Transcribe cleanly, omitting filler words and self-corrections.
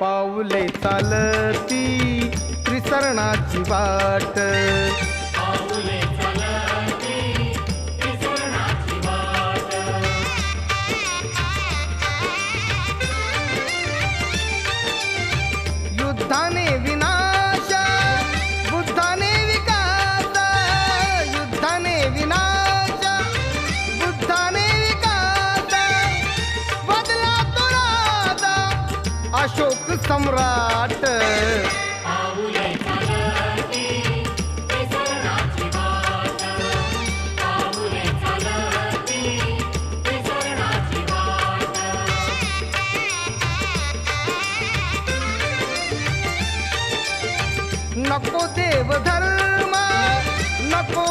पाऊले चालती त्रिसरणाची वाट, पाऊले चालती त्रिसरणाची वाट. युद्धाने विनाश बुद्धाने विकास, युद्धाने विनाश बुद्धाने विकास, बदला तो राजा अशोक सम्राट. पाऊले चालती त्रिसरणाची वाट, पाऊले चालती त्रिसरणाची वाट. नको देव धर्म नको